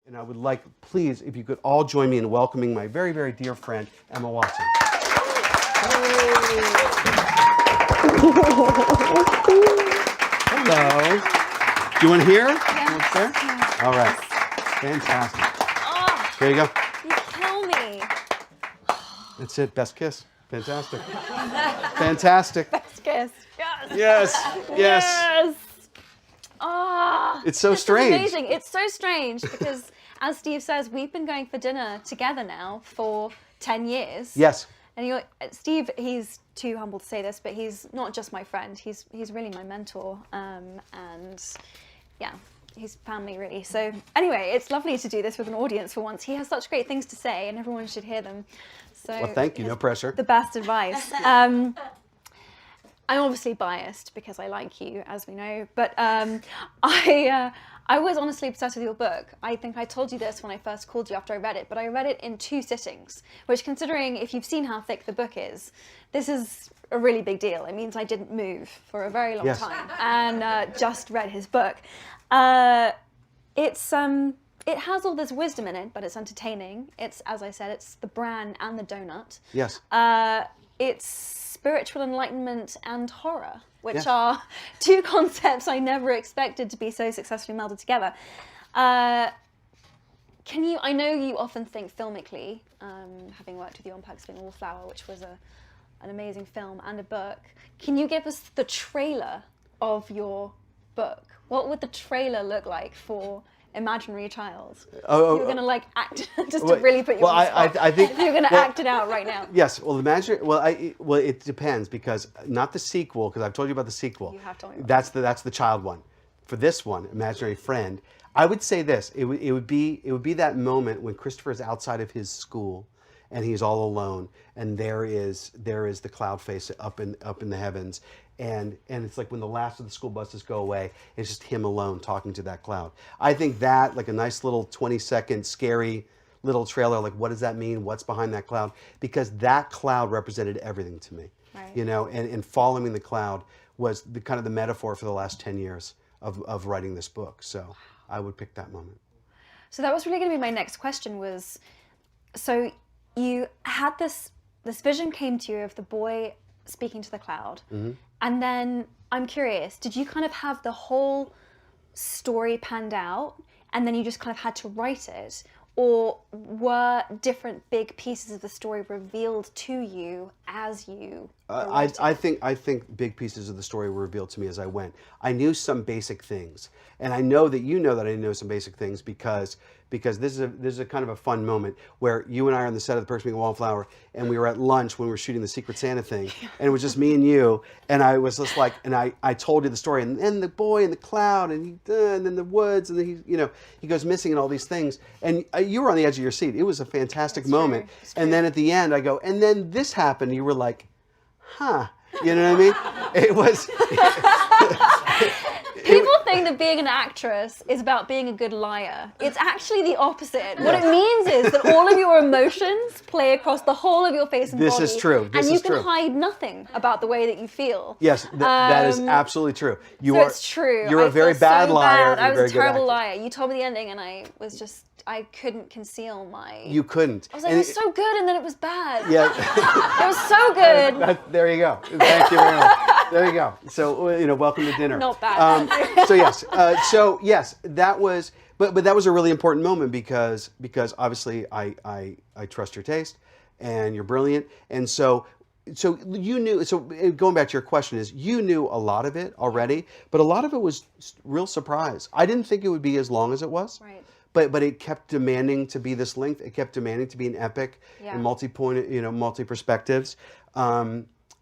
And I would like, please, if you could all join me in welcoming my very, very dear friend, Emma Watson. Hello. Do you want to hear? Yes. There? All right. Fantastic. Oh, Here you go. you kill me. That's it. Best kiss. Fantastic. Fantastic. Best kiss. Yes. Yes. Yes. Yes. Oh, It's so this is strange. amazing. It's so strange because, as Steve says, we've been going for dinner together now for 10 years. Yes. And Steve, he's too humble to say this, but he's not just my friend. He's really my mentor. And yeah, he's family really. So anyway, it's lovely to do this with an audience for once. He has such great things to say, and everyone should hear them. So Well, thank you. No pressure. The best advice. I'm obviously biased because I like you, as we know, but I was honestly obsessed with your book. I think I told you this when I first called you after I read it, but I read it in 2 sittings, which, considering if you've seen how thick the book is, this is a really big deal. It means I didn't move for a very long time and just read his book. It has all this wisdom in it, but it's entertaining. It's, as I said, it's the bran and the donut. Yes. It's spiritual enlightenment and horror, which are 2 concepts I never expected to be so successfully melded together. I know you often think filmically, having worked with you on Perks of Being a Wallflower, which was an amazing film and a book. Can you give us the trailer of your book? What would the trailer look like for Imaginary Child? You're going to act, just to really put you on the spot. I think you're going to act it out right now. Yes. Well, it depends, because not the sequel, because I've told you about the sequel. You have told me about That's the child one. For this one, Imaginary Friend, I would say this. It would be that moment when Christopher is outside of his school, and he's all alone, and there is the cloud face up in the heavens. And it's like when the last of the school buses go away, it's just him alone talking to that cloud. I think that, like a nice little 20-second scary little trailer, like what does that mean? What's behind that cloud? Because that cloud represented everything to me. Right. And following the cloud was the kind of the metaphor for the last 10 years of writing this book. So I would pick that moment. So that was really going to be my next question was, so you had this vision came to you of the boy speaking to the cloud. Mm-hmm. And then I'm curious, did you kind of have the whole story panned out and then you just kind of had to write it? Or were different big pieces of the story revealed to you as you I think big pieces of the story were revealed to me as I went. I knew some basic things, and I know that you know that I know some basic things because this is a kind of a fun moment where you and I are on the set of The Perks of Being a Wallflower, and we were at lunch when we were shooting the Secret Santa thing, and it was just me and you, and I was just like, and I told you the story, and the boy in the cloud, and then the woods, and then he goes missing, and all these things, and you were on the edge of your seat. It was a fantastic moment, and then at the end I go, and then this happened. And you were like, huh? You know what I mean? It was. People think that being an actress is about being a good liar. It's actually the opposite. What it means is that all of your emotions play across the whole of your face and body. This is true. And you can hide nothing about the way that you feel. Yes, that is absolutely true. It's true. You're a very bad liar. I was a terrible liar. You told me the ending, and I couldn't conceal my... You couldn't. I was like, it was so good, and then it was bad. Yeah. It was so good. There you go. Thank you very much. There you go. So, welcome to dinner. Not bad. So yes, that was... But that was a really important moment because obviously I trust your taste, and you're brilliant. And so you knew, so going back to your question is, you knew a lot of it already, but a lot of it was real surprise. I didn't think it would be as long as it was. Right. But it kept demanding to be this length. It kept demanding to be an epic and multi-point, multi-perspectives.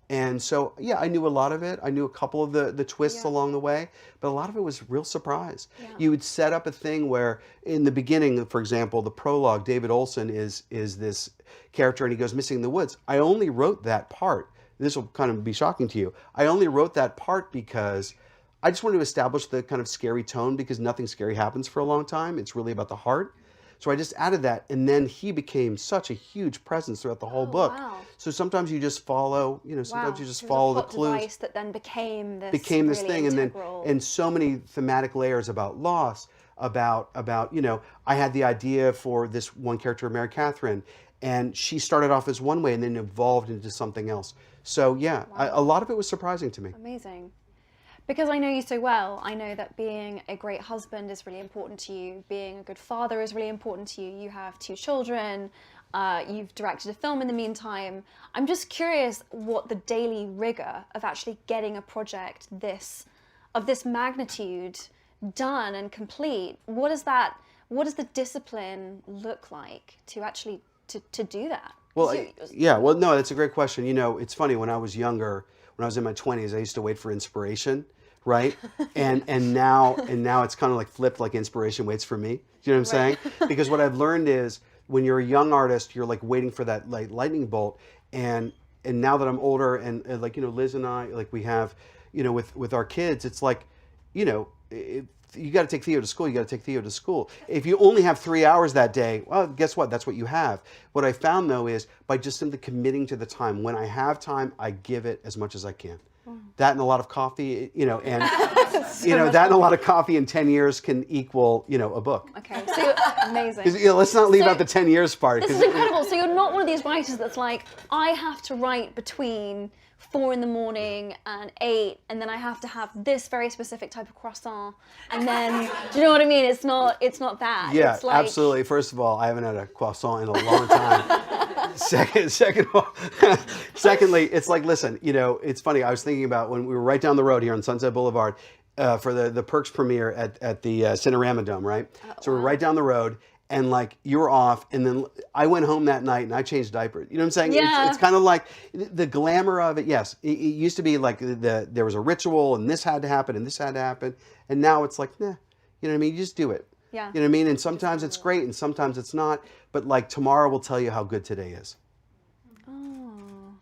And so, I knew a lot of it. I knew a couple of the twists along the way, but a lot of it was real surprise. Yeah. You would set up a thing where in the beginning, for example, the prologue, David Olson is this character and he goes missing in the woods. I only wrote that part. This will kind of be shocking to you. I only wrote that part because I just wanted to establish the kind of scary tone, because nothing scary happens for a long time. It's really about the heart. So I just added that, and then he became such a huge presence throughout the whole book. Wow. So sometimes you just follow, sometimes Wow. you just So it was a follow the plot clues. device that then became this really Thing, integral. and so many thematic layers about loss, about I had the idea for this one character, Mary Catherine, and she started off as one way and then evolved into something else. So yeah, a lot of it was surprising to me. Amazing. Because I know you so well, I know that being a great husband is really important to you. Being a good father is really important to you. You have 2 children. You've directed a film in the meantime. I'm just curious what the daily rigor of actually getting a project of this magnitude done and complete. What does the discipline look like to actually to do that? Well, yeah. Well, no, that's a great question. It's funny. When I was younger, when I was in my 20s, I used to wait for inspiration, right? and now it's kind of like flipped, like inspiration waits for me. Do you know what I'm saying? Because what I've learned is when you're a young artist, you're like waiting for that like lightning bolt. And now that I'm older, and like Liz and I, like we have, with our kids, it's like, you got to take Theo to school. You got to take Theo to school. If you only have 3 hours that day, well, guess what? That's what you have. What I found though is by just simply committing to the time. When I have time, I give it as much as I can. That and a lot of coffee, and that and a lot of coffee in 10 years can equal, a book. Okay, so amazing. Let's not leave out the 10 years part. This is incredible. So you're not one of these writers that's like, I have to write between 4 in the morning and 8, and then I have to have this very specific type of croissant, and then do you know what I mean? It's not that. Yeah, it's like, absolutely. First of all, I haven't had a croissant in a long time. Secondly, it's like, listen, it's funny. I was thinking about when we were right down the road here on Sunset Boulevard for the Perks premiere at the Cinerama Dome, right? So we're right down the road. And like you were off, and then I went home that night and I changed diapers. You know what I'm saying? Yeah. It's kind of like the glamour of it. Yes, it used to be like there was a ritual, and this had to happen, and this had to happen, and now it's like, nah. You know what I mean? You just do it. Yeah. You know what I mean? And sometimes it's great, and sometimes it's not. But like tomorrow will tell you how good today is. Oh,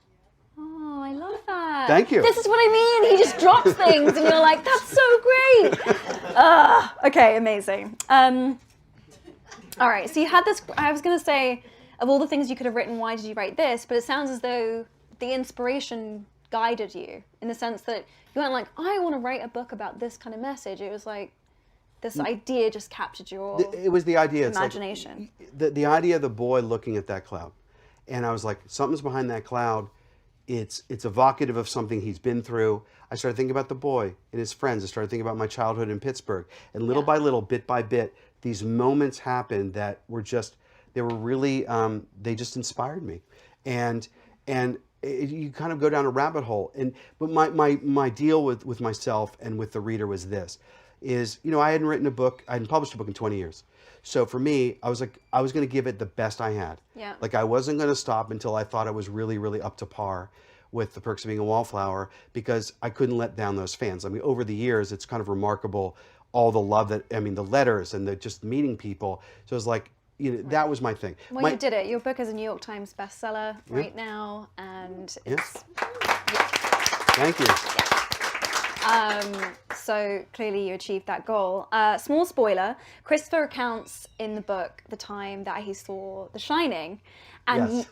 I love that. Thank you. This is what I mean. He just drops things, and you're like, that's so great. Okay, amazing. All right, so you had this, I was going to say, of all the things you could have written, why did you write this? But it sounds as though the inspiration guided you in the sense that you weren't like, I want to write a book about this kind of message. It was like, this idea just captured your It was the idea. imagination. It's like the idea of the boy looking at that cloud. And I was like, something's behind that cloud. It's evocative of something he's been through. I started thinking about the boy and his friends. I started thinking about my childhood in Pittsburgh. And little by little, bit by bit, these moments happened that were just, they were really, they just inspired me. And you kind of go down a rabbit hole. But my deal with myself and with the reader was this, is, I hadn't written a book, I hadn't published a book in 20 years. So for me, I was like, I was going to give it the best I had. Yeah. Like I wasn't going to stop until I thought I was really, really up to par with The Perks of Being a Wallflower, because I couldn't let down those fans. I mean, over the years, it's kind of remarkable, all the love that, the letters and the just meeting people. So it was like, that was my thing. Well, you did it. Your book is a New York Times bestseller right now, and it's... Thank you. So clearly you achieved that goal. Small spoiler, Christopher recounts in the book the time that he saw The Shining, and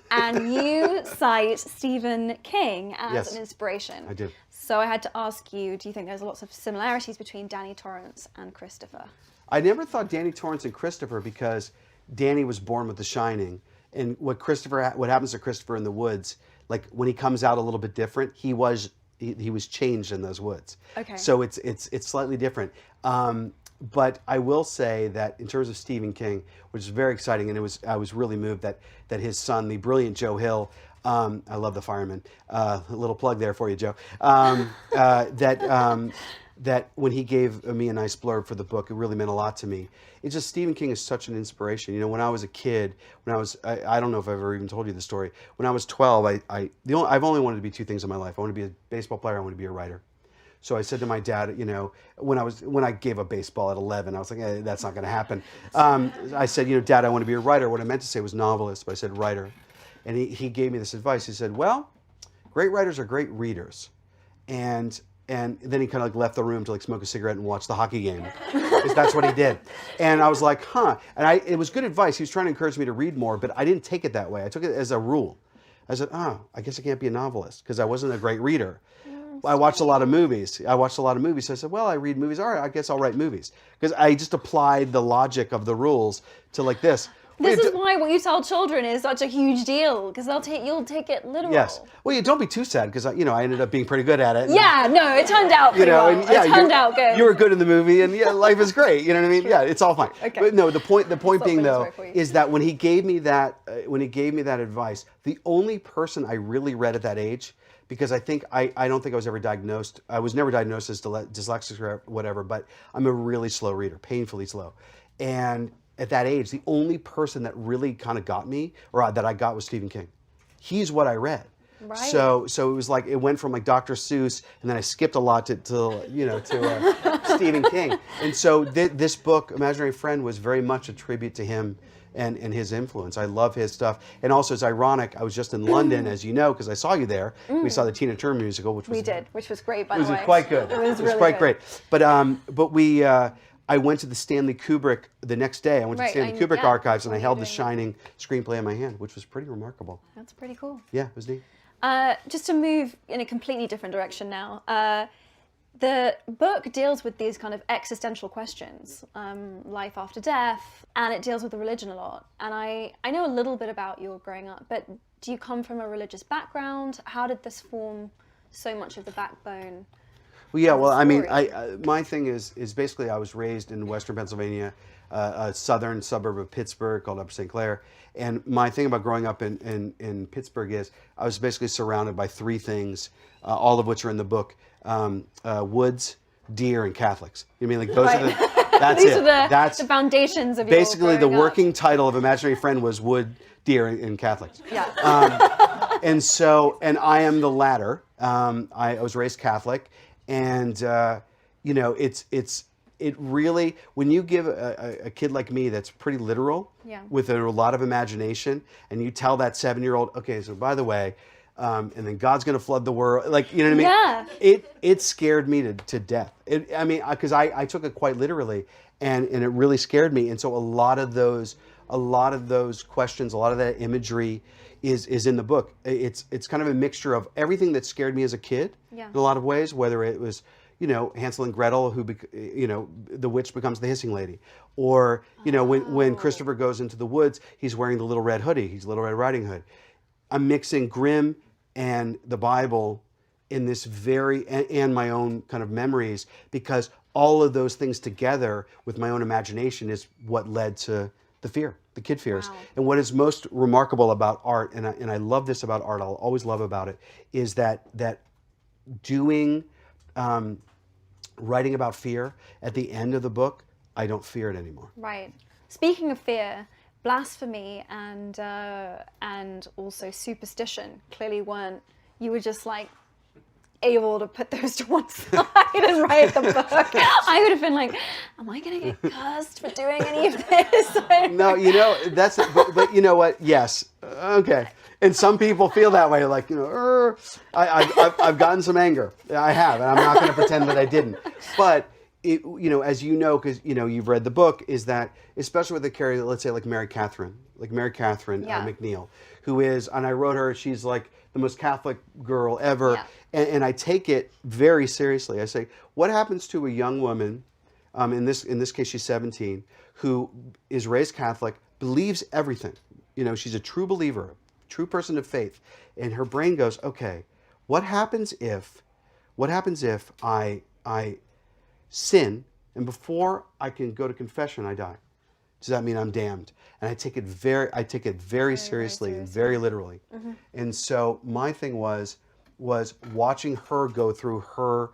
you cite Stephen King as an inspiration. I do. So I had to ask you, do you think there's lots of similarities between Danny Torrance and Christopher? I never thought Danny Torrance and Christopher, because Danny was born with The Shining, and what happens to Christopher in the woods, like when he comes out a little bit different, he was changed in those woods. Okay. So it's slightly different. But I will say that in terms of Stephen King, which is very exciting, and I was really moved that his son, the brilliant Joe Hill, I love The Fireman. A little plug there for you, Joe. That when he gave me a nice blurb for the book, it really meant a lot to me. It's just, Stephen King is such an inspiration. When I was a kid, I don't know if I've ever even told you the story. When I was 12, I've only wanted to be 2 things in my life. I wanted to be a baseball player. I wanted to be a writer. So I said to my dad, when I gave up baseball at 11, I was like, that's not going to happen. I said, Dad, I want to be a writer. What I meant to say was novelist, but I said writer. And he gave me this advice. He said, well, great writers are great readers. And And then he kind of like left the room to like smoke a cigarette and watch the hockey game. 'Cause that's what he did. And I was like, huh. And it was good advice. He was trying to encourage me to read more, but I didn't take it that way. I took it as a rule. I said, oh, I guess I can't be a novelist because I wasn't a great reader. I watched a lot of movies. So I said, well, I read movies. All right, I guess I'll write movies. Because I just applied the logic of the rules to like this. This is why what you tell children is such a huge deal, because you'll take it literal. Yes. Well, don't be too sad, because I ended up being pretty good at it. Yeah, no, it turned out pretty well. It turned out good. You were good in the movie, and yeah, life is great. You know what I mean? Yeah, it's all fine. Okay. But no, the point being though is that when he gave me that advice, the only person I really read at that age, because I don't think I was ever diagnosed. I was never diagnosed as dyslexic or whatever, but I'm a really slow reader, painfully slow, and at that age, the only person that really kind of got me, or that I got, was Stephen King. He's what I read. Right. So it was like, it went from like Dr. Seuss, and then I skipped a lot to Stephen King. And so this book, Imaginary Friend, was very much a tribute to him and his influence. I love his stuff. And also, it's ironic, I was just in London, as you know, because I saw you there. We saw the Tina Turner musical, which was great, by the way. It was quite good. It was really quite good. great. But I went to the Stanley Kubrick the next day. I went to the Stanley Kubrick archives, and I held The Shining screenplay in my hand, which was pretty remarkable. That's pretty cool. Yeah, it was neat. Just to move in a completely different direction now, the book deals with these kind of existential questions, life after death, and it deals with the religion a lot. And I know a little bit about your growing up, but do you come from a religious background? How did this form so much of the backbone? Well, yeah. Well, I mean, my thing is basically I was raised in Western Pennsylvania, a southern suburb of Pittsburgh called Upper St. Clair. And my thing about growing up in Pittsburgh is I was basically surrounded by three things, all of which are in the book: woods, deer, and Catholics. You mean like those are the? That's These it. Are the foundations of your basically the growing working up. title of Imaginary Friend was wood, deer, and Catholics. Yeah. And I am the latter. I was raised Catholic. And it really, when you give a kid like me that's pretty literal, with a lot of imagination, and you tell that 7-year-old, okay, so by the way, and then God's going to flood the world, like, you know what I mean? Yeah. It scared me to death. Because I took it quite literally, and it really scared me. And so a lot of those questions, a lot of that imagery is in the book. It's kind of a mixture of everything that scared me as a kid in a lot of ways, whether it was, Hansel and Gretel, who, the witch becomes the hissing lady. Or, when Christopher goes into the woods, he's wearing the little red hoodie. He's Little Red Riding Hood. I'm mixing Grimm and the Bible in this and my own kind of memories, because all of those things together with my own imagination is what led to the kid fears. Wow. And what is most remarkable about art, and I love this about art, I'll always love about it, is that doing, writing about fear, at the end of the book, I don't fear it anymore. Right. Speaking of fear, blasphemy and also superstition clearly weren't, you were just like able to put those to one side and write the book. I would have been like, am I going to get cursed for doing any of this? No, that's, but you know what? Yes. Okay. And some people feel that way, like, I've gotten some anger. I have, and I'm not going to pretend that I didn't. But, as you know, because, you've read the book, is that, especially with the character, let's say like Mary Catherine McNeil, who is, and I wrote her, she's like the most Catholic girl ever. Yeah. And I take it very seriously. I say, what happens to a young woman, in this case she's 17, who is raised Catholic, believes everything. She's a true believer, true person of faith, and her brain goes, okay, what happens if I sin, and before I can go to confession, I die? Does that mean I'm damned? And I take it very seriously and very literally. Mm-hmm. And so my thing was watching her go through her,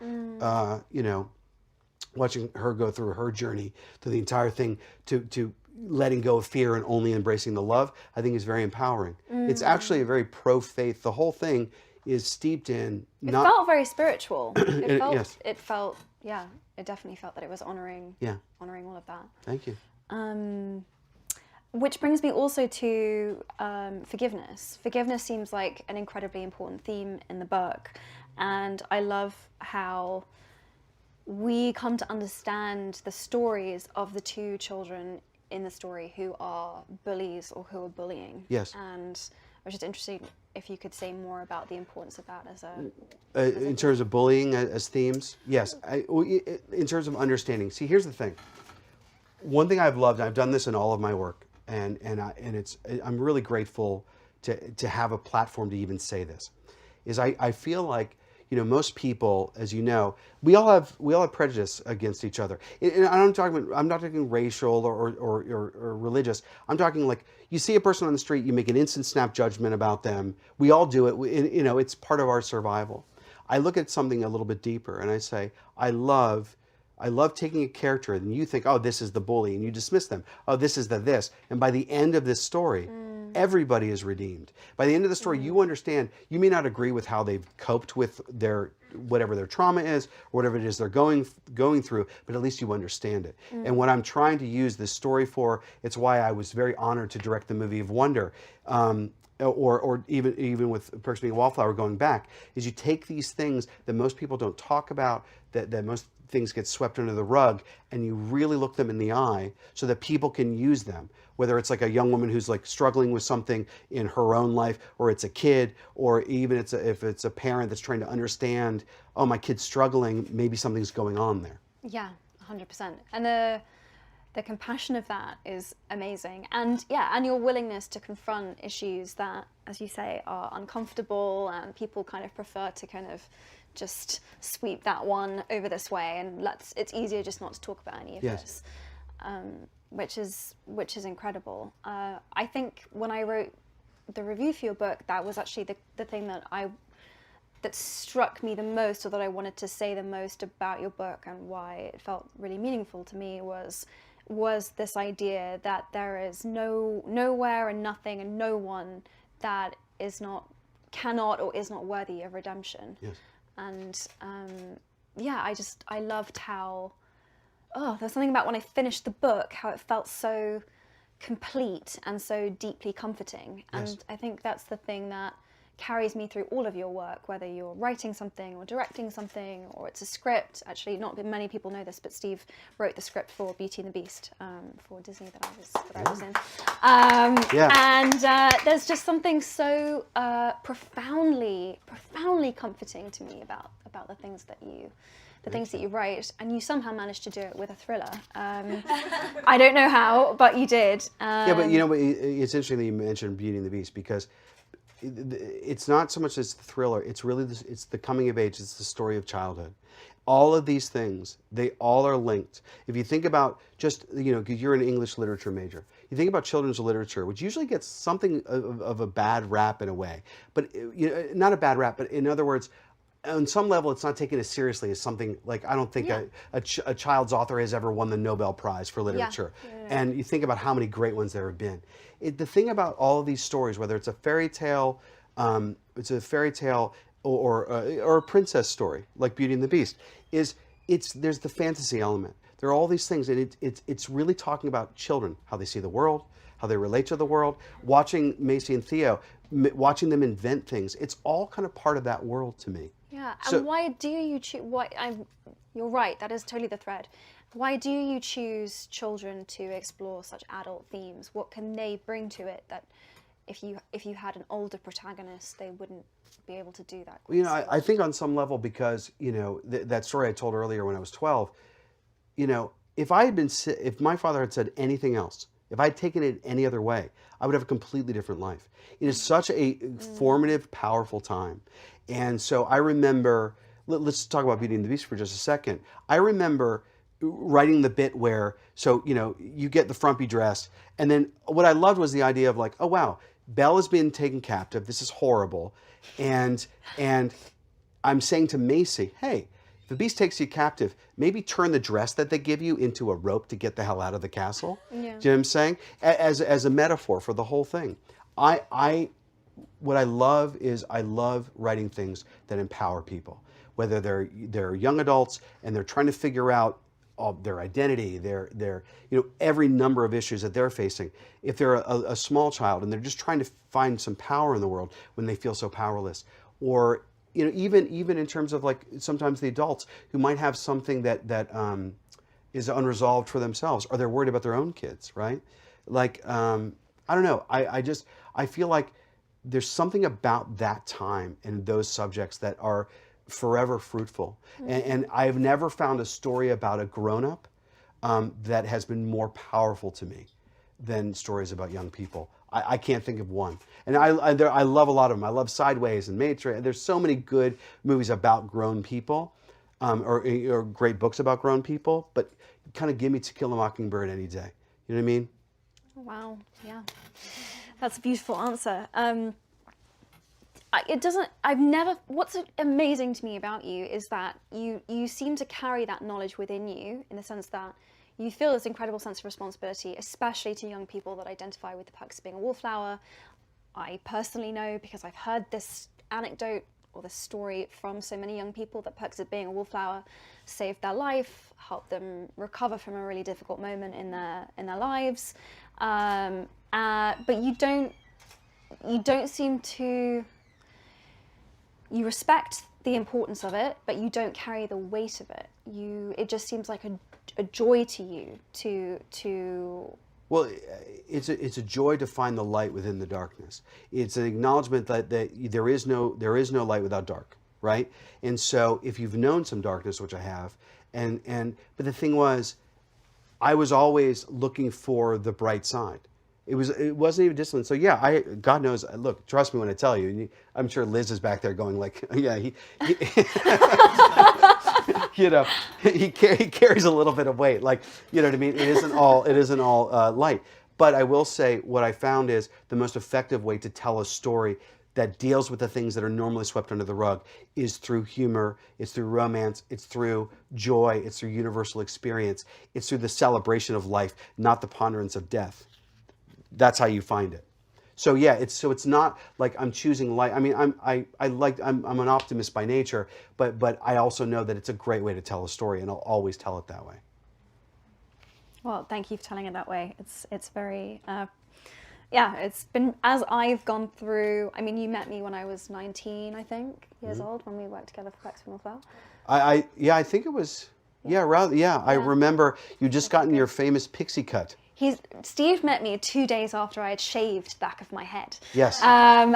watching her go through her journey through the entire thing to letting go of fear and only embracing the love, I think is very empowering. It's actually a very pro-faith. The whole thing is steeped in It felt very spiritual. Yes. It definitely felt that it was honoring all of that. Thank you. Which brings me also to forgiveness. Forgiveness seems like an incredibly important theme in the book. And I love how we come to understand the stories of the two children in the story who are bullies or who are bullying. Yes. And I was just interested if you could say more about the importance of that as a... In terms of bullying as themes, yes. In terms of understanding, see, here's the thing. One thing I've loved, I've done this in all of my work, and I'm really grateful to have a platform to even say this, is I feel like, you know, most people, as you know, we all have prejudice against each other. And I'm not talking racial or religious. I'm talking like, you see a person on the street, you make an instant snap judgment about them. We all do it. You know, it's part of our survival. I look at something a little bit deeper and I say, I love taking a character and you think, oh, this is the bully, and you dismiss them. Oh, this is the this. And by the end of this story, everybody is redeemed. By the end of the story, you understand, you may not agree with how they've coped with their, whatever their trauma is, or whatever it is they're going through, but at least you understand it. And what I'm trying to use this story for, it's why I was very honored to direct the movie of Wonder, or even with Perks Being a Wallflower going back, is you take these things that most people don't talk about, that most things get swept under the rug, and you really look them in the eye so that people can use them. Whether it's like a young woman who's like struggling with something in her own life, or it's a kid, or even if it's a parent that's trying to understand, oh, my kid's struggling, maybe something's going on there. Yeah, 100%. And the compassion of that is amazing. And yeah, and your willingness to confront issues that, as you say, are uncomfortable and people kind of prefer to kind of just sweep that one over this way, and it's easier just not to talk about any of this, which is incredible. I think when I wrote the review for your book, that was actually the thing that struck me the most, or that I wanted to say the most about your book and why it felt really meaningful to me, was this idea that there is nowhere and nothing and no one that cannot or is not worthy of redemption. Yes. And yeah, I loved how, there's something about when I finished the book, how it felt so complete and so deeply comforting. Yes. And I think that's the thing that carries me through all of your work, whether you're writing something or directing something or it's a script. Actually, not many people know this, but Steve wrote the script for Beauty and the Beast for Disney that I was in. And there's just something so profoundly comforting to me about the things that you write, and you somehow managed to do it with a thriller. I don't know how, but you did. Yeah, but you know, it's interesting that you mentioned Beauty and the Beast, because it's not so much as the thriller, it's really it's the coming of age, it's the story of childhood. All of these things, they all are linked. If you think about just, you know, because you're an English literature major, you think about children's literature, which usually gets something of a bad rap in a way, but you know, not a bad rap, but in other words, on some level, it's not taken as seriously as something like, I don't think a child's author has ever won the Nobel Prize for literature. Yeah. And you think about how many great ones there have been. The thing about all of these stories, whether it's a fairy tale, or a princess story like Beauty and the Beast, is there's the fantasy element. There are all these things, and it's really talking about children, how they see the world, how they relate to the world. Watching Macy and Theo, watching them invent things, it's all kind of part of that world to me. Yeah, and why do you choose? You're right. That is totally the thread. Why do you choose children to explore such adult themes? What can they bring to it that, if you had an older protagonist, they wouldn't be able to do that? You know, I think on some level, because you know that story I told earlier when I was 12. You know, if my father had said anything else, if I'd taken it any other way, I would have a completely different life. It is such a formative, powerful time. And so I remember, let's talk about Beauty and the Beast for just a second. I remember writing the bit where, so, you know, you get the frumpy dress, and then what I loved was the idea of like, oh wow, Belle has been taken captive, this is horrible, and I'm saying to Macy, hey, if the Beast takes you captive, maybe turn the dress that they give you into a rope to get the hell out of the castle. Yeah. Do you know what I'm saying? As a metaphor for the whole thing. What I love is I love writing things that empower people, whether they're young adults and they're trying to figure out their identity, their you know, every number of issues that they're facing. If they're a small child and they're just trying to find some power in the world when they feel so powerless, or even in terms of like sometimes the adults who might have something that is unresolved for themselves, or they're worried about their own kids, right? Like I don't know. I feel like there's something about that time and those subjects that are forever fruitful. And I've never found a story about a grown-up that has been more powerful to me than stories about young people. I can't think of one. And I love a lot of them. I love Sideways and Matrix. There's so many good movies about grown people, or great books about grown people, but kind of give me To Kill a Mockingbird any day. You know what I mean? Wow, yeah. That's a beautiful answer. What's amazing to me about you is that you seem to carry that knowledge within you, in the sense that you feel this incredible sense of responsibility, especially to young people that identify with the perks of being a wallflower. I personally know, because I've heard this anecdote or this story from so many young people, that perks of being a wallflower saved their life, helped them recover from a really difficult moment in their lives. But you don't seem to. You respect the importance of it, but you don't carry the weight of it. It just seems like a joy to you to. Well, it's a joy to find the light within the darkness. It's an acknowledgement that there is no light without dark, right? And so if you've known some darkness, which I have, but the thing was, I was always looking for the bright side. It wasn't even discipline. So yeah, God knows. Look, trust me when I tell you. I'm sure Liz is back there going like, yeah, he you know, he carries a little bit of weight. Like, you know what I mean? It isn't all light. But I will say, what I found is the most effective way to tell a story that deals with the things that are normally swept under the rug is through humor, it's through romance, it's through joy, it's through universal experience, it's through the celebration of life, not the ponderance of death. That's how you find it. So yeah, it's not like I'm choosing light. I mean, I'm an optimist by nature, but I also know that it's a great way to tell a story, and I'll always tell it that way. Well, thank you for telling it that way. It's very, yeah, it's been, as I've gone through, I mean, you met me when I was 19, I think, years old, when we worked together for Flex Film Flower. I think it was, I remember you just gotten your famous pixie cut. Steve met me 2 days after I had shaved the back of my head. Yes. And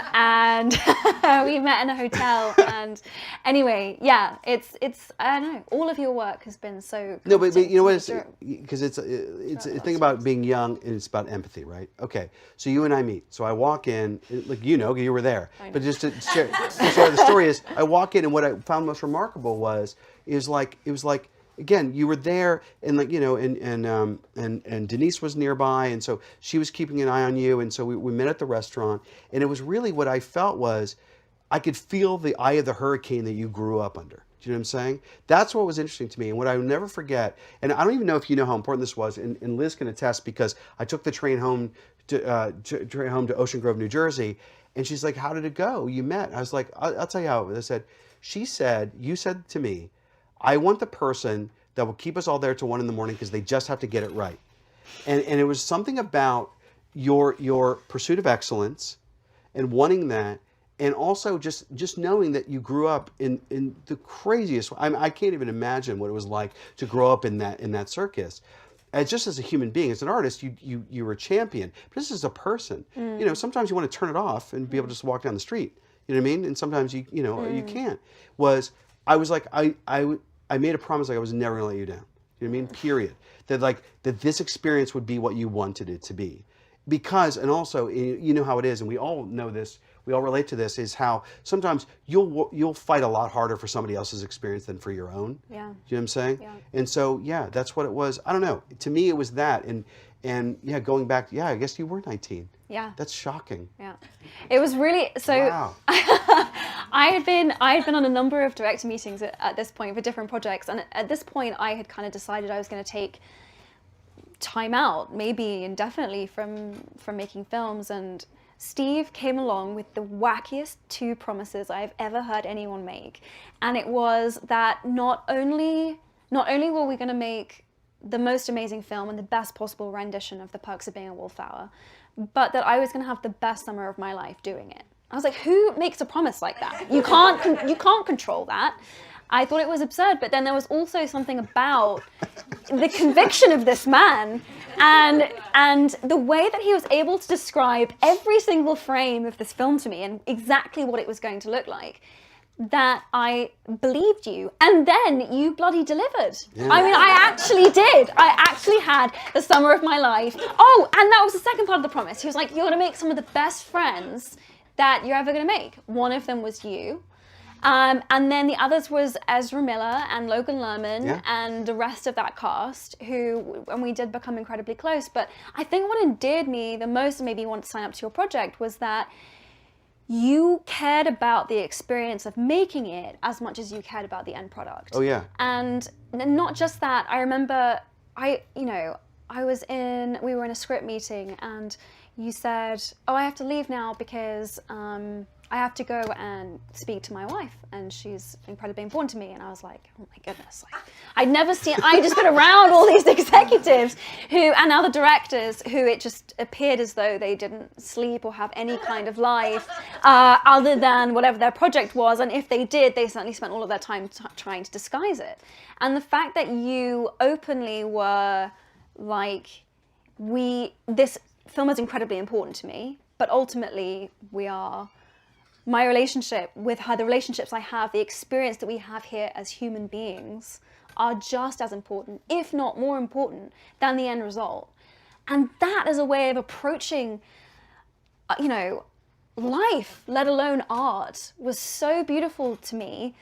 we met in a hotel. And anyway, yeah, it's I don't know. All of your work has been so. No, but you know what? Because it's a thing about being young, and it's about empathy, right? Okay, so you and I meet. So I walk in, like you were there. But just to share the story is, I walk in, and what I found most remarkable was it was like. Again, you were there, and like and Denise was nearby, and so she was keeping an eye on you, and so we met at the restaurant, and it was really what I felt was, I could feel the eye of the hurricane that you grew up under. Do you know what I'm saying? That's what was interesting to me, and what I will never forget. And I don't even know if you know how important this was, and Liz can attest, because I took the train home to Ocean Grove, New Jersey, and she's like, "How did it go? You met?" I was like, "I'll tell you how." You said to me, I want the person that will keep us all there till 1 a.m. because they just have to get it right. And it was something about your pursuit of excellence and wanting that, and also just knowing that you grew up in the craziest. I can't even imagine what it was like to grow up in that circus. And just as a human being, as an artist, you were a champion. But just as a person, sometimes you want to turn it off and be able to just walk down the street. You know what I mean? And sometimes you can't. I was like, I made a promise, like I was never gonna let you down. You know what I mean? Period. That this experience would be what you wanted it to be. Because, and also, you know how it is, and we all know this, we all relate to this, is how sometimes you'll fight a lot harder for somebody else's experience than for your own. Yeah. Do you know what I'm saying? Yeah. And so, yeah, that's what it was. I don't know. To me, it was that. And yeah, going back, yeah, I guess you were 19. Yeah. That's shocking. Yeah. It was really, so wow. I had been on a number of director meetings at this point for different projects. And at this point, I had kind of decided I was going to take time out, maybe indefinitely, from making films. And Steve came along with the wackiest 2 promises I've ever heard anyone make. And it was that not only were we going to make the most amazing film and the best possible rendition of The Perks of Being a Wallflower, but that I was going to have the best summer of my life doing it. I was like, who makes a promise like that? You can't control that. I thought it was absurd, but then there was also something about the conviction of this man and the way that he was able to describe every single frame of this film to me and exactly what it was going to look like, that I believed you. And then you bloody delivered. Yeah. I mean, I actually did. I actually had the summer of my life. Oh, and that was the second part of the promise. He was like, you're going to make some of the best friends that you're ever going to make. One of them was you. And then the others was Ezra Miller and Logan Lerman and the rest of that cast and we did become incredibly close. But I think what endeared me the most and made me want to sign up to your project was that you cared about the experience of making it as much as you cared about the end product. Oh yeah. And not just that, I remember we were in a script meeting and you said, oh, I have to leave now because I have to go and speak to my wife and she's incredibly important to me. And I was like, oh my goodness. Like, I just been around all these executives and other directors who it just appeared as though they didn't sleep or have any kind of life other than whatever their project was. And if they did, they certainly spent all of their time trying to disguise it. And the fact that you openly were like, this film is incredibly important to me, but ultimately my relationship with her, the relationships I have, the experience that we have here as human beings are just as important, if not more important, than the end result. And that as a way of approaching, life, let alone art, was so beautiful to me.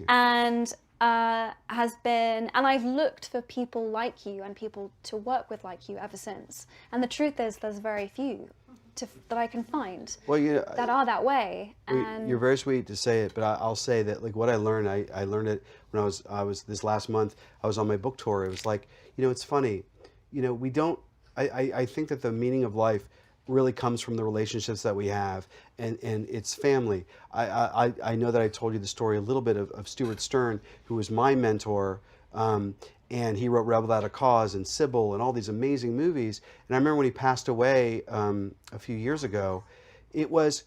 And and I've looked for people like you and people to work with like you ever since. And the truth is, there's very few that I can find that are that way. And you're very sweet to say it, but I'll say that like what I learned it when I was this last month, I was on my book tour. It was like, it's funny, I think that the meaning of life really comes from the relationships that we have and it's family. I know that I told you the story a little bit of Stuart Stern, who was my mentor, and he wrote Rebel Without a Cause and Sybil and all these amazing movies. And I remember when he passed away a few years ago, it was,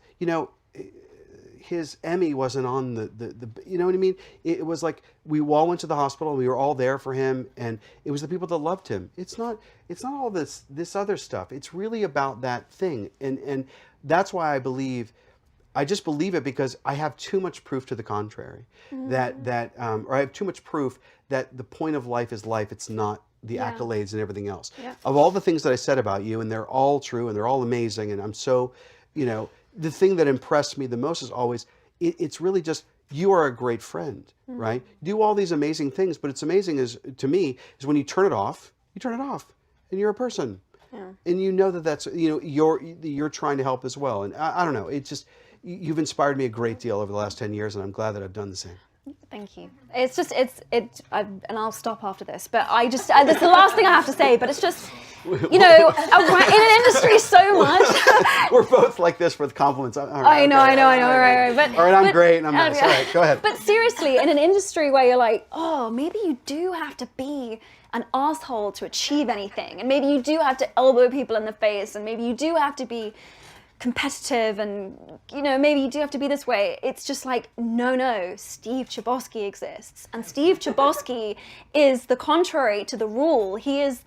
his Emmy wasn't on the you know what I mean? It was like we all went to the hospital and we were all there for him, and it was the people that loved him. It's not all this other stuff. It's really about that thing. And that's why I just believe it because I have too much proof to the contrary. Mm-hmm. Or I have too much proof that the point of life is life. It's not the accolades and everything else. Yeah. Of all the things that I said about you, and they're all true and they're all amazing, and I'm so, the thing that impressed me the most is always, it's really just, you are a great friend, mm-hmm. right? You do all these amazing things, but it's amazing to me is when you turn it off, and you're a person. Yeah. And you know that's, you're trying to help as well. And I don't know, it's just, you've inspired me a great deal over the last 10 years, and I'm glad that I've done the same. Thank you. It's just, and I'll stop after this, but that's the last thing I have to say, but it's just, in an industry so much. We're both like this with compliments. I know, right. But, all right, I'm great, and I'm nice. All right, go ahead. But seriously, in an industry where you're like, oh, maybe you do have to be an asshole to achieve anything, and maybe you do have to elbow people in the face, and maybe you do have to be competitive, and maybe you do have to be this way. It's just like, no, Steve Chbosky exists, and Steve Chbosky is the contrary to the rule. He is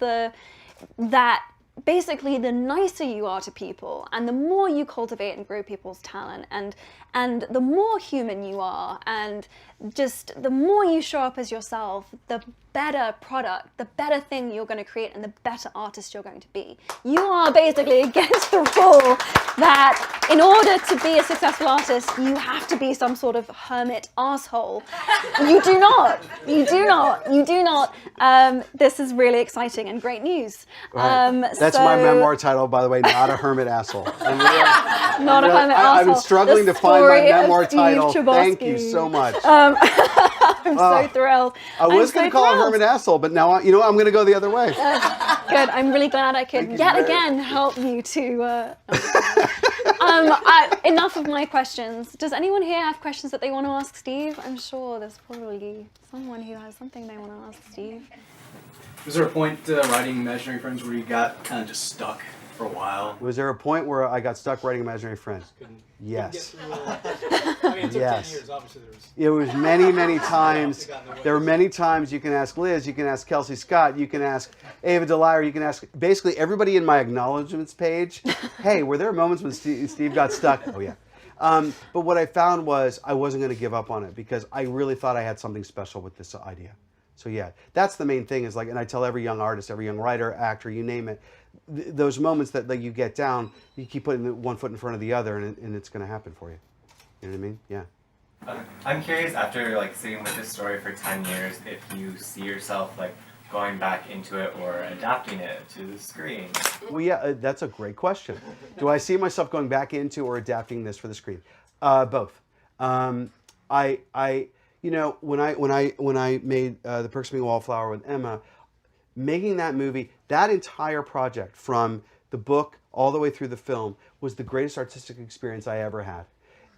basically the nicer you are to people, and the more you cultivate and grow people's talent, and the more human you are, and just the more you show up as yourself, the better product, the better thing you're going to create, and the better artist you're going to be. You are basically against the rule that in order to be a successful artist, you have to be some sort of hermit asshole. You do not. This is really exciting and great news. Right. That's my memoir title, by the way, Not a Hermit Asshole. Not a hermit asshole. I've been struggling to find my memoir title. Thank you so much. I'm so thrilled. I was going to call it Hermit Asshole, but now I'm going to go the other way. Good. I'm really glad I could again help you to. Enough of my questions. Does anyone here have questions that they want to ask Steve? I'm sure there's probably someone who has something they want to ask Steve. Was there a point writing Imaginary Friends where you got kind of just stuck for a while. Was there a point where I got stuck writing Imaginary Friend? Yes. I mean, it took 10 years, obviously. It was many times. There were many times. You can ask Liz, you can ask Kelsey Scott, you can ask Ava DeLire, you can ask basically everybody in my acknowledgements page, hey, were there moments when Steve got stuck? Oh, yeah. But what I found was I wasn't going to give up on it because I really thought I had something special with this idea. So yeah, that's the main thing is like, and I tell every young artist, every young writer, actor, you name it, those moments that like, you get down, you keep putting one foot in front of the other and it's going to happen for you. You know what I mean? Yeah. I'm curious, after like sitting with this story for 10 years, if you see yourself like going back into it or adapting it to the screen. Well, yeah, that's a great question. Do I see myself going back into or adapting this for the screen? Both. You know, when I made The Perks of Being a Wallflower with Emma, making that movie, that entire project from the book all the way through the film was the greatest artistic experience I ever had.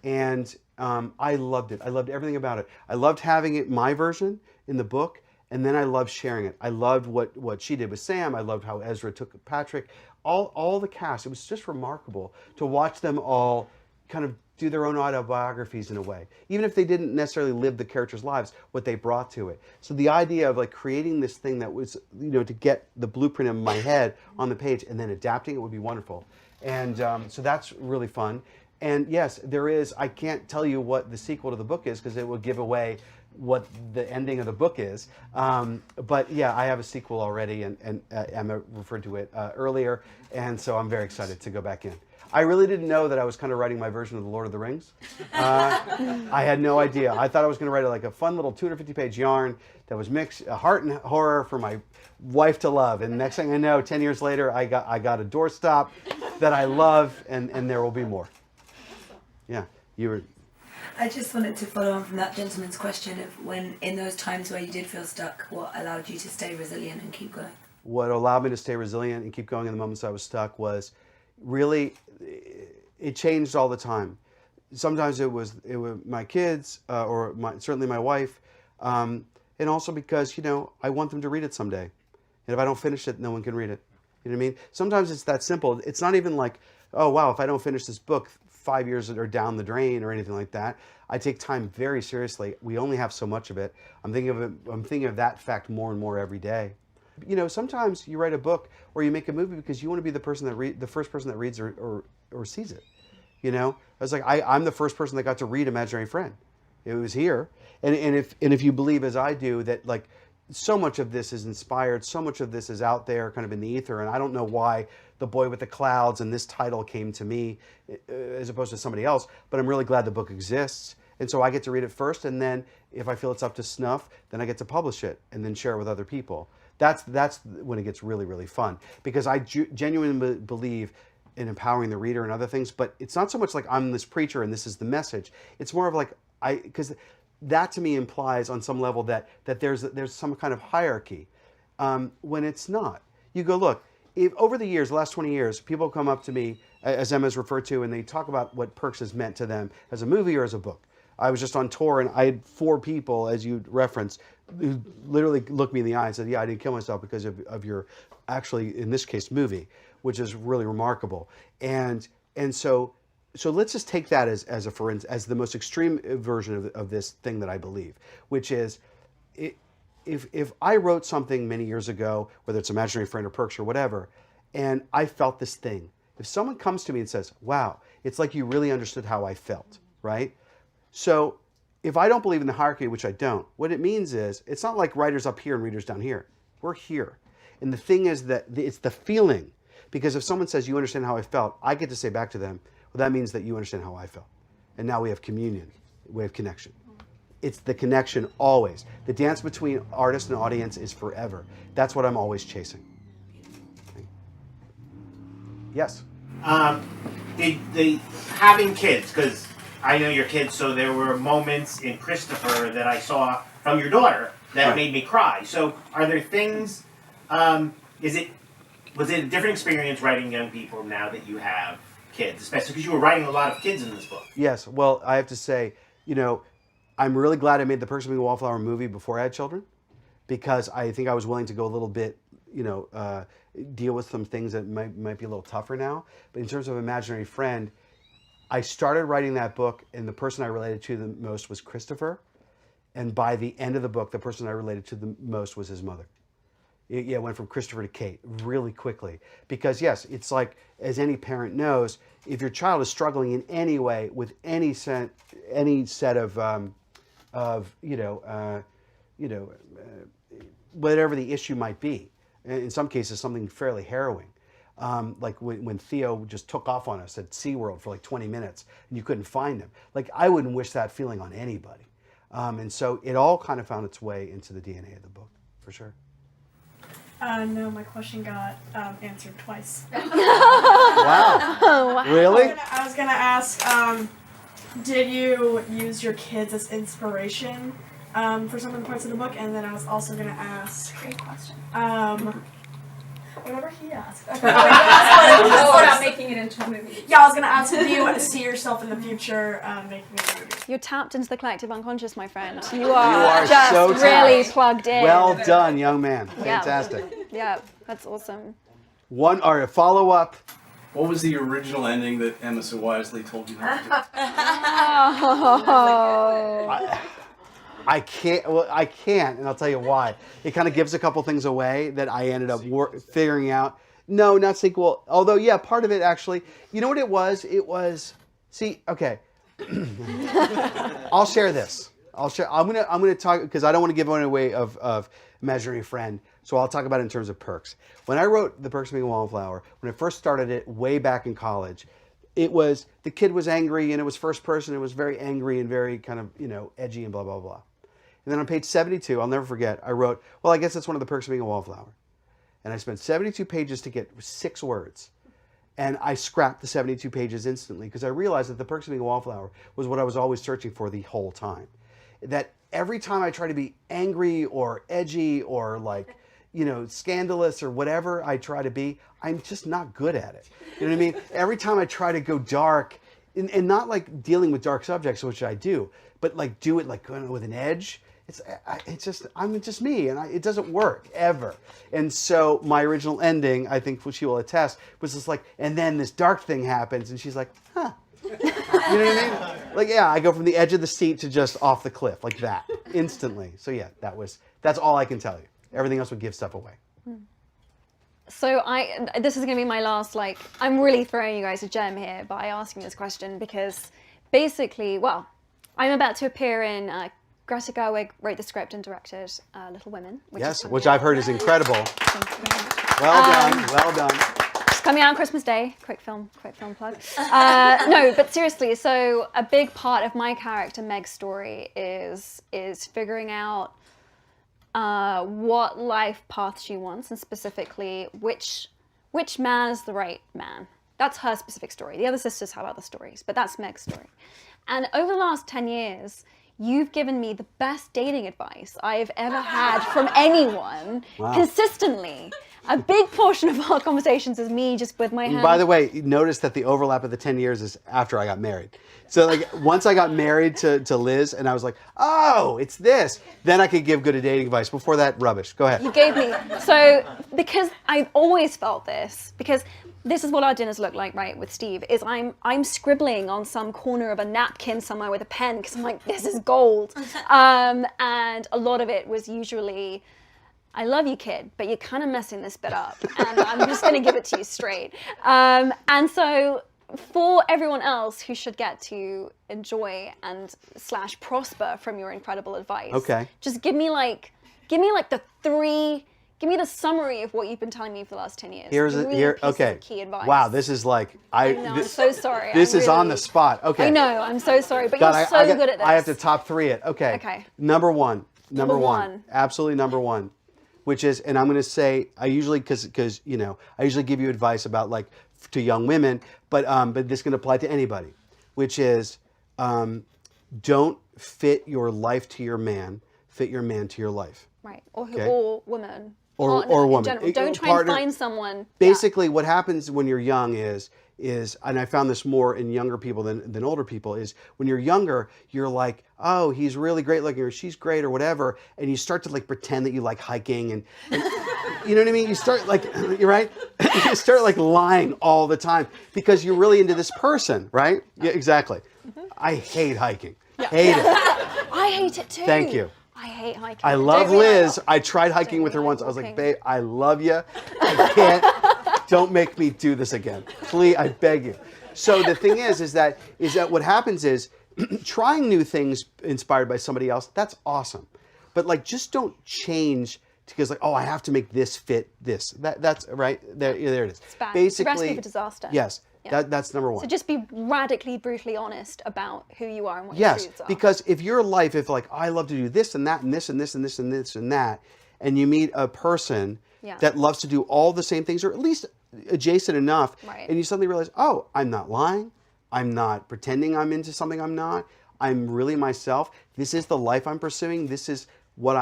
And I loved it. I loved everything about it. I loved having it, my version, in the book, and then I loved sharing it. I loved what she did with Sam. I loved how Ezra took Patrick. All the cast. It was just remarkable to watch them all kind of do their own autobiographies in a way. Even if they didn't necessarily live the characters' lives, what they brought to it. So the idea of like creating this thing that was, you know, to get the blueprint in my head on the page and then adapting it would be wonderful. And so that's really fun. And yes, there is, I can't tell you what the sequel to the book is because it will give away what the ending of the book is. But yeah, I have a sequel already and Emma referred to it earlier. And so I'm very excited to go back in. I really didn't know that I was kind of writing my version of The Lord of the Rings. I had no idea. I thought I was going to write like a fun little 250-page yarn that was mixed heart and horror for my wife to love. And next thing I know, 10 years later, I got a doorstop that I love, and there will be more. Yeah, you were. I just wanted to follow on from that gentleman's question of when, in those times where you did feel stuck, what allowed you to stay resilient and keep going? What allowed me to stay resilient and keep going in the moments I was stuck was really, it changed all the time. Sometimes it was my kids or certainly my wife, and also because, you know, I want them to read it someday. And if I don't finish it, no one can read it. You know what I mean? Sometimes it's that simple. It's not even like, oh, wow, if I don't finish this book, 5 years are down the drain or anything like that. I take time very seriously. We only have so much of it. I'm thinking of that fact more and more every day. You know, sometimes you write a book or you make a movie because you want to be the person that the first person that reads or sees it. You know, I was like, I'm the first person that got to read Imaginary Friend. It was here, and if you believe as I do that like so much of this is inspired, so much of this is out there, kind of in the ether, and I don't know why The Boy with the Clouds and this title came to me as opposed to somebody else, but I'm really glad the book exists. And so I get to read it first, and then if I feel it's up to snuff, then I get to publish it and then share it with other people. That's when it gets really, really fun, because I genuinely believe in empowering the reader and other things, but it's not so much like I'm this preacher and this is the message. It's more of like, because that to me implies on some level that there's some kind of hierarchy, when it's not. You go, look, if over the years, the last 20 years, people come up to me, as Emma's referred to, and they talk about what Perks has meant to them as a movie or as a book. I was just on tour, and I had 4 people, as you referenced, who literally looked me in the eye and said, yeah, I didn't kill myself because of your, actually, in this case, movie, which is really remarkable. And so let's just take that as the most extreme version of this thing that I believe, which is, if I wrote something many years ago, whether it's Imaginary Friend or Perks or whatever, and I felt this thing, if someone comes to me and says, wow, it's like you really understood how I felt, right? So if I don't believe in the hierarchy, which I don't, what it means is, it's not like writers up here and readers down here. We're here. And the thing is that it's the feeling. Because if someone says, you understand how I felt, I get to say back to them, well, that means that you understand how I felt. And now we have communion. We have connection. It's the connection always. The dance between artist and audience is forever. That's what I'm always chasing. Okay. Yes? Having kids, because I know your kids, so there were moments in Christopher that I saw from your daughter that made me cry. So are there things, was it a different experience writing young people now that you have kids, especially because you were writing a lot of kids in this book? Yes. Well, I have to say, you know, I'm really glad I made the Perks of Being a Wallflower movie before I had children, because I think I was willing to go a little bit, deal with some things that might be a little tougher now. But in terms of imaginary friend, I started writing that book, and the person I related to the most was Christopher. And by the end of the book, the person I related to the most was his mother. It went from Christopher to Kate really quickly. Because yes, it's like, as any parent knows, if your child is struggling in any way with any set of whatever the issue might be, in some cases something fairly harrowing. Like when Theo just took off on us at SeaWorld for like 20 minutes and you couldn't find him. Like, I wouldn't wish that feeling on anybody. And so it all kind of found its way into the DNA of the book, for sure. No, my question got answered twice. Wow. Wow. Really? I was gonna ask, did you use your kids as inspiration for some of the parts of the book? And then I was also gonna ask, Great question. whatever he asked. Okay. About making it into a movie. Yeah, I was gonna ask, do you see yourself in the future making a movie? You're tapped into the collective unconscious, my friend. You are just just so really tapped. plugged in. Well done, young man. Yeah. Fantastic. Yeah, that's awesome. A follow-up. What was the original ending that Emma so wisely told you not to do? Oh. I can't. Well, I can't, and I'll tell you why. It kind of gives a couple things away that I ended up figuring out. No, not sequel. Although, yeah, part of it actually. You know what it was? It was. See, okay. I'll share this. I'm gonna talk because I don't want to give away of Imaginary Friend. So I'll talk about it in terms of perks. When I wrote The Perks of Being a Wallflower, when I first started it way back in college, it was the kid was angry and it was first person. It was very angry and very kind of edgy and blah blah blah. And then on page 72, I'll never forget, I wrote, well, I guess that's one of the perks of being a wallflower. And I spent 72 pages to get 6 words. And I scrapped the 72 pages instantly because I realized that the perks of being a wallflower was what I was always searching for the whole time. That every time I try to be angry or edgy or like, scandalous or whatever I try to be, I'm just not good at it. You know what I mean? Every time I try to go dark, and not like dealing with dark subjects, which I do, but like do it like with an edge. I'm just me, and it doesn't work ever. And so my original ending, I think she will attest, was just like, and then this dark thing happens, and she's like, huh. You know what I mean? Like, yeah, I go from the edge of the seat to just off the cliff, like that, instantly. So yeah, that's all I can tell you. Everything else would give stuff away. So this is going to be my last, I'm really throwing you guys a gem here by asking this question because basically, well, I'm about to appear in Greta Gerwig wrote the script and directed Little Women. Which I've heard is incredible. Well done. It's coming out on Christmas Day. Quick film plug. No, but seriously, so a big part of my character Meg's story is figuring out what life path she wants, and specifically which man is the right man. That's her specific story. The other sisters have other stories, but that's Meg's story. And over the last 10 years, you've given me the best dating advice I've ever had from anyone consistently. A big portion of our conversations is me just with my hands. By the way, notice that the overlap of the 10 years is after I got married. So once I got married to Liz and I was like, oh, it's this, then I could give good dating advice. Before that, rubbish. Go ahead. You gave me, so because I've always felt this, because this is what our dinners look like, right, with Steve, is I'm scribbling on some corner of a napkin somewhere with a pen because I'm like, this is gold. And a lot of it was usually, I love you, kid, but you're kind of messing this bit up. And I'm just going to give it to you straight. And so for everyone else who should get to enjoy and / prosper from your incredible advice, just give me the summary of what you've been telling me for the last 10 years. Okay. Key advice. Wow, this is like I'm so sorry. This is on the spot. Okay. I know. I'm so sorry, but you're so good at this. I have to top 3 it. Okay. Number one. Absolutely number 1, which is, and I'm going to say, I usually because I usually give you advice about to young women, but this can apply to anybody, which is don't fit your life to your man, fit your man to your life. Right. Or woman. partner or in woman. general. Don't try Partner- and find someone. Basically, what happens when you're young is, and I found this more in younger people than older people, is when you're younger, you're like, oh, he's really great looking, or she's great, or whatever, and you start to like pretend that you like hiking, and you know what I mean? You start like, you're right? You start like lying all the time because you're really into this person, right? Yeah, exactly. I hate hiking. Hate it. I hate it too. Thank you. I hate hiking. I love Don't really Liz. I tried hiking with her like once. I was like, walking. babe, I love you. I can't. Don't make me do this again. Please, I beg you. So the thing is that what happens is trying new things inspired by somebody else, that's awesome. But like, just don't change because like, oh, I have to make this fit this. That's right. There it is. It's bad. It's a recipe for disaster. Yes. Yeah. That's number one. So just be radically, brutally honest about who you are and what your Yes, truths are. because if your life, if like I love to do this and that and this and this and this and this and that, and you meet a person that loves to do all the same things or at least adjacent enough, Right. and you suddenly realize, oh, I'm not lying, I'm not pretending I'm into something I'm not, I'm really myself. This is the life I'm pursuing. This is what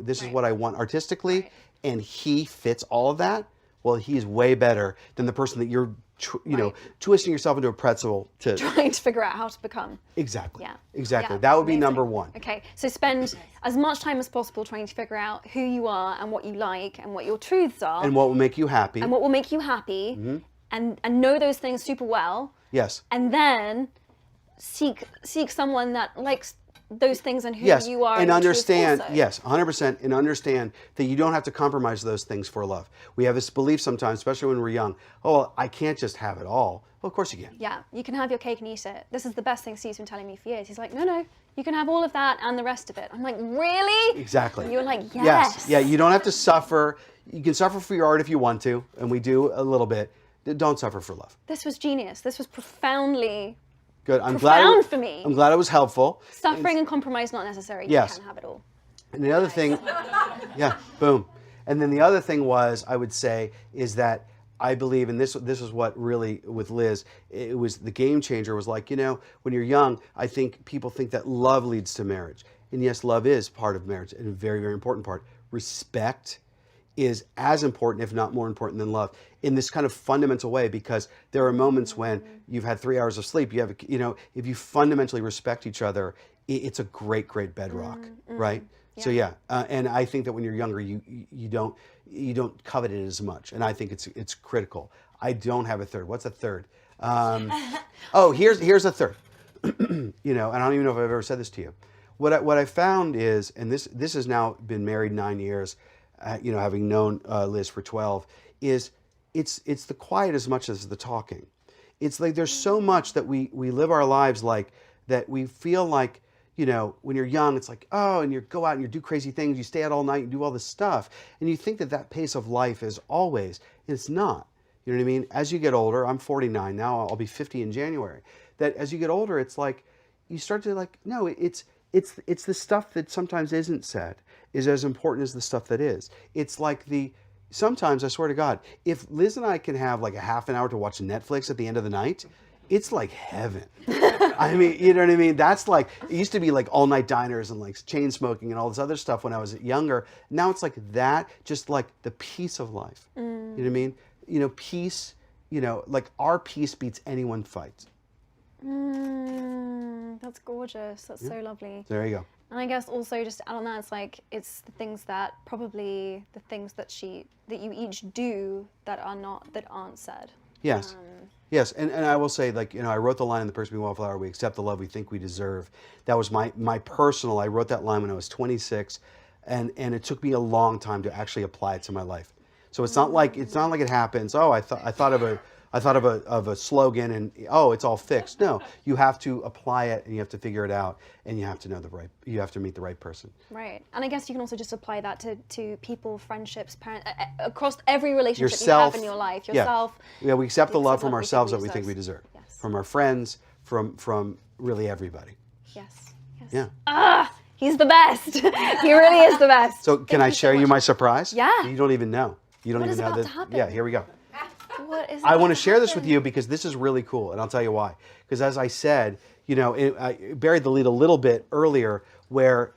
this is what I want artistically, and he fits all of that. Well, he's way better than the person that you're twisting yourself into a pretzel to trying to figure out how to become. exactly. Yeah. Exactly. Yeah, That would be amazing. number one. Okay, so spend as much time as possible trying to figure out who you are and what you like and what your truths are And what will make you happy. and what will make you happy, and know those things super well, Yes. and then seek someone that likes those things and who Yes. you are And your truths understand, also. yes, 100%, and understand that you don't have to compromise those things for love. We have this belief sometimes, especially when we're young, oh, well, I can't just have it all. Well, of course you can. Yeah, you can have your cake and eat it. This is the best thing Steve's been telling me for years. He's like, no, you can have all of that and the rest of it. I'm like, really? Exactly. And you're like, yes. Yeah, you don't have to suffer. You can suffer for your art if you want to, and we do a little bit. Don't suffer for love. This was genius. This was profoundly Good. I'm profound for me. I'm glad it was helpful. Suffering and compromise not necessary. Yes. You can have it all. And the other thing, yeah, boom. And then the other thing was, I would say, is that I believe, and this is what really, with Liz, it was the game changer, was like, when you're young, I think people think that love leads to marriage. And yes, love is part of marriage, and a very, very important part. Respect is as important, if not more important than love, in this kind of fundamental way, because there are moments when you've had 3 hours of sleep, if you fundamentally respect each other, it's a great, great bedrock, right? Yeah. So yeah, and I think that when you're younger, you don't covet it as much, and I think it's critical. I don't have a third. What's a third? Here's a third. And I don't even know if I've ever said this to you. What I found is, and this has now been married 9 years, having known Liz for 12, is it's the quiet as much as the talking. It's like there's so much that we live our lives like that we feel like, when you're young, it's like, oh, and you go out and you do crazy things, you stay out all night, you do all this stuff, and you think that pace of life is always, and it's not. You know what I mean? As you get older, I'm 49 now, I'll be 50 in January, that as you get older, it's like, you start to like, no, it's the stuff that sometimes isn't said is as important as the stuff that is. It's like sometimes, I swear to God, if Liz and I can have like a half an hour to watch Netflix at the end of the night, it's like heaven. I mean, you know what I mean? That's like, it used to be like all night diners and like chain smoking and all this other stuff when I was younger. Now it's like that, just like the peace of life. You know what I mean? Peace, like our peace beats anyone's fight. That's gorgeous. That's so lovely. There you go. And I guess also just to add on that, it's like it's the things that you each do that aren't said. Yes. Yes, and I will say, like, I wrote the line in The Person We Wallflower, we accept the love we think we deserve. That was my personal, I wrote that line when I was 26, and it took me a long time to actually apply it to my life. So it's not like it happens, oh, I thought of a slogan and, oh, it's all fixed. No, you have to apply it and you have to figure it out and you have to you have to meet the right person. Right. And I guess you can also just apply that to people, friendships, parents, across every relationship Yourself, you have in your life. yeah. Yourself. Yeah, we accept the love from we ourselves think that we think we deserve. Yes. From our friends, from really everybody. Yes. Yeah. He's the best. He really is the best. So can I share you my surprise? Yeah. You don't even know. You don't What even is know about that. to happen? Yeah, here we go. What is I want to share this with you because this is really cool, and I'll tell you why. Because as I said, I buried the lead a little bit earlier where,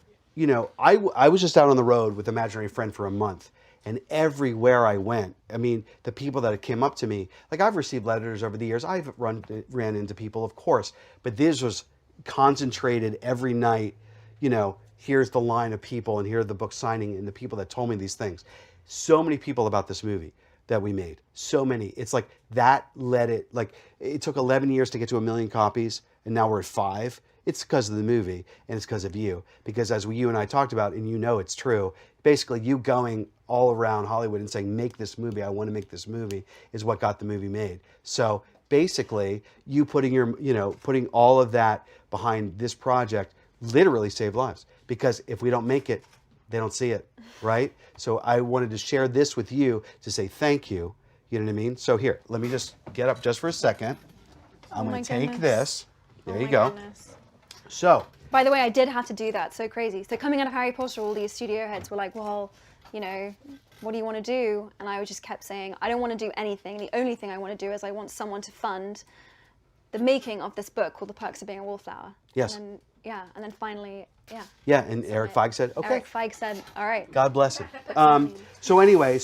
I was just out on the road with an imaginary friend for a month, And everywhere I went, I mean, the people that came up to me, like I've received letters over the years. I've ran into people, of course, but this was concentrated every night. You know, here's the line of people, and here are the book signing, and the people that told me these things. So many people about this movie that we made. So many. It's like that led it. Like it took 11 years to get to 1 million copies, and now we're at 5. It's because of the movie, and it's because of you. Because as you and I talked about, and you know it's true, basically you going all around Hollywood and saying, make this movie, I want to make this movie, is what got the movie made. So basically, you putting all of that behind this project literally saved lives. Because if we don't make it, they don't see it, right? So I wanted to share this with you to say thank you. You know what I mean? So here, let me just get up just for a second. I'm going to take this. There you go. Goodness. So, By the way, I did have to do that. So crazy. So coming out of Harry Potter, all these studio heads were like, well, you know, what do you want to do? And I just kept saying, I don't want to do anything. The only thing I want to do is I want someone to fund the making of this book called The Perks of Being a Wallflower. Yes. And then, and then finally, yeah, and Eric Feig said, okay. Eric Feig said, all right. God bless him. So anyway,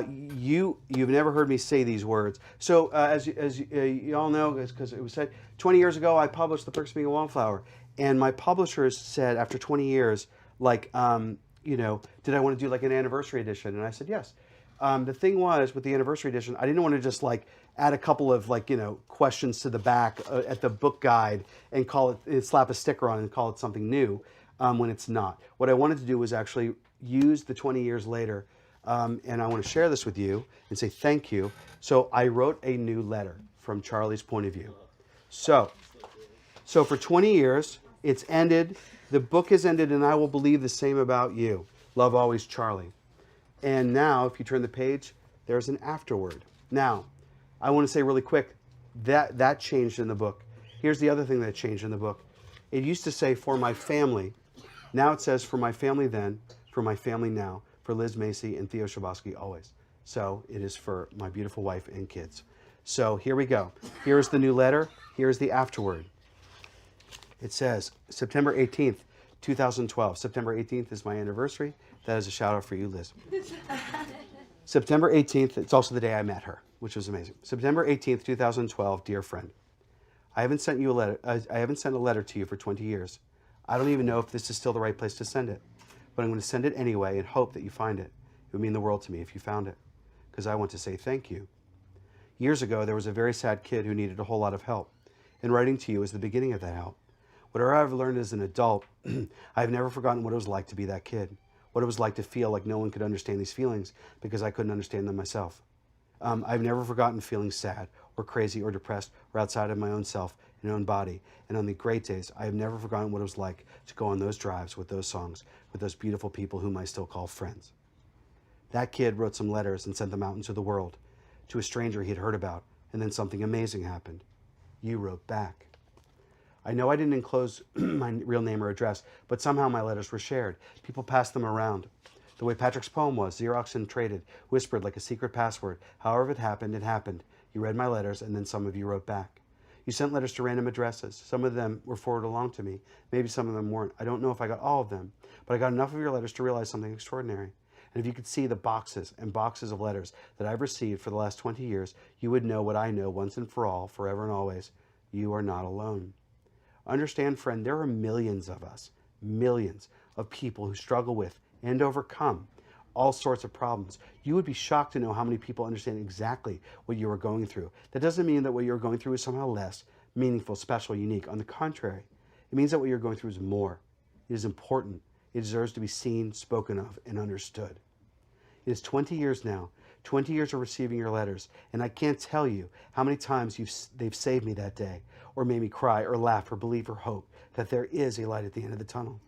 you've never heard me say these words. So as you all know, because it was said 20 years ago, I published The Perks of Being a Wallflower, and my publishers said after 20 years, like, you know, did I want to do like an anniversary edition? And I said yes. The thing was with the anniversary edition, I didn't want to just like add a couple of like, you know, questions to the back at the book guide and call it, slap a sticker on it and call it something new when it's not. What I wanted to do was actually use the 20 years later, and I want to share this with you and say thank you. So I wrote a new letter from Charlie's point of view. So for 20 years, it's ended. The book has ended, and I will believe the same about you. Love always, Charlie. And now, if you turn the page, there's an afterword. Now, I want to say really quick, that changed in the book. Here's the other thing that changed in the book. It used to say, for my family. Now it says, for my family then, for my family now, for Liz Macy and Theo Chbosky always. So it is for my beautiful wife and kids. So here we go. Here's the new letter. Here's the afterword. It says, September 18th, 2012. September 18th is my anniversary. That is a shout out for you, Liz. September 18th, it's also the day I met her, which was amazing. September 18th, 2012, dear friend. I haven't sent you a letter. I haven't sent a letter to you for 20 years. I don't even know if this is still the right place to send it, but I'm going to send it anyway and hope that you find it. It would mean the world to me if you found it, because I want to say thank you. Years ago, there was a very sad kid who needed a whole lot of help, and writing to you is the beginning of that help. Whatever I've learned as an adult, I've never forgotten what it was like to be that kid, what it was like to feel like no one could understand these feelings because I couldn't understand them myself. I've never forgotten feeling sad or crazy or depressed or outside of my own self and own body. And on the great days, I have never forgotten what it was like to go on those drives with those songs, with those beautiful people whom I still call friends. That kid wrote some letters and sent them out into the world to a stranger he had heard about, and then something amazing happened. You wrote back. I know I didn't enclose my real name or address, but somehow my letters were shared. People passed them around. The way Patrick's poem was, Xeroxed and traded, whispered like a secret password. However it happened, it happened. You read my letters, and then some of you wrote back. You sent letters to random addresses. Some of them were forwarded along to me. Maybe some of them weren't. I don't know if I got all of them, but I got enough of your letters to realize something extraordinary. And if you could see the boxes and boxes of letters that I've received for the last 20 years, you would know what I know once and for all, forever and always. You are not alone. Understand, friend, there are millions of us, millions of people who struggle with and overcome all sorts of problems. You would be shocked to know how many people understand exactly what you are going through. That doesn't mean that what you're going through is somehow less meaningful, special, unique. On the contrary, it means that what you're going through is more. It is important. It deserves to be seen, spoken of, and understood. It is 20 years now, 20 years of receiving your letters, and I can't tell you how many times they've saved me that day, or made me cry, or laugh, or believe, or hope that there is a light at the end of the tunnel.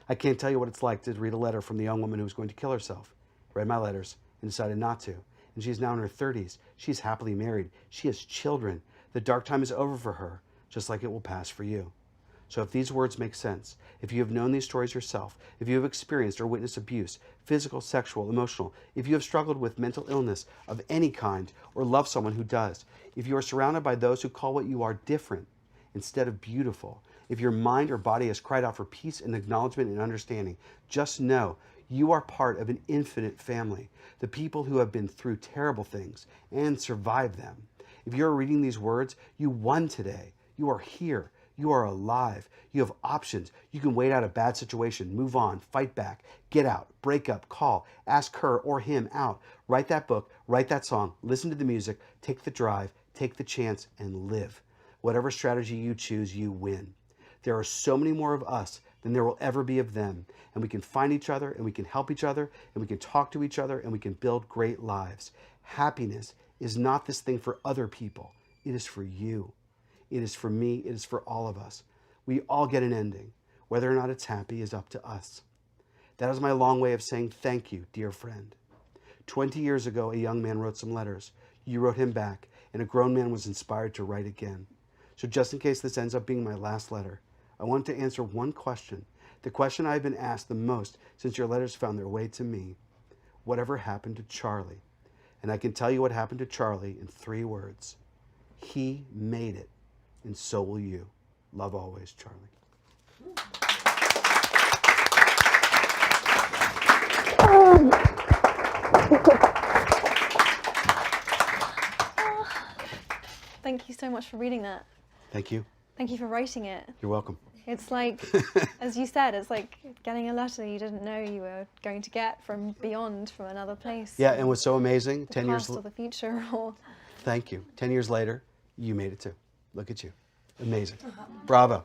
I can't tell you what it's like to read a letter from the young woman who was going to kill herself. Read my letters and decided not to. And she's now in her 30s. She's happily married. She has children. The dark time is over for her, just like it will pass for you. So if these words make sense, if you have known these stories yourself, if you have experienced or witnessed abuse, physical, sexual, emotional, if you have struggled with mental illness of any kind or love someone who does, if you are surrounded by those who call what you are different instead of beautiful, if your mind or body has cried out for peace and acknowledgement and understanding, just know You are part of an infinite family, the people who have been through terrible things and survived them. If you're reading these words, you won today. You are here. You are alive. You have options. You can wait out a bad situation, move on, fight back, get out, break up, call, ask her or him out, write that book, write that song, listen to the music, take the drive, take the chance, and live. Whatever strategy you choose, you win. There are so many more of us than there will ever be of them, and we can find each other, and we can help each other, and we can talk to each other, and we can build great lives. Happiness is not this thing for other people. It is for you. It is for me. It is for all of us. We all get an ending. Whether or not it's happy is up to us. That is my long way of saying thank you, dear friend. 20 years ago, a young man wrote some letters. You wrote him back, and a grown man was inspired to write again. So just in case this ends up being my last letter, I want to answer one question, the question I've been asked the most since your letters found their way to me. Whatever happened to Charlie? And I can tell you what happened to Charlie in 3 words. He made it, and so will you. Love always, Charlie. Thank you so much for reading that. Thank you. Thank you for writing it. You're welcome. It's like, as you said, it's like getting a letter you didn't know you were going to get from beyond, from another place. Yeah, and what's so amazing, The 10 years past or the future, or Thank you. 10 years later, you made it too. Look at you. Amazing. Bravo.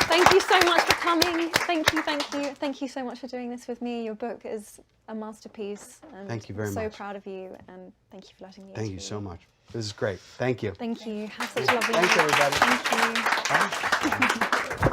thank you so much for coming. Thank you, thank you, thank you so much for doing this with me. Your book is a masterpiece, and Thank you very I'm so much. proud of you, and thank you for letting me. Thank you interview so much. This is great. Thank you. Thank you. Have such a lovely Thanks, night. everybody. Thank you. Bye.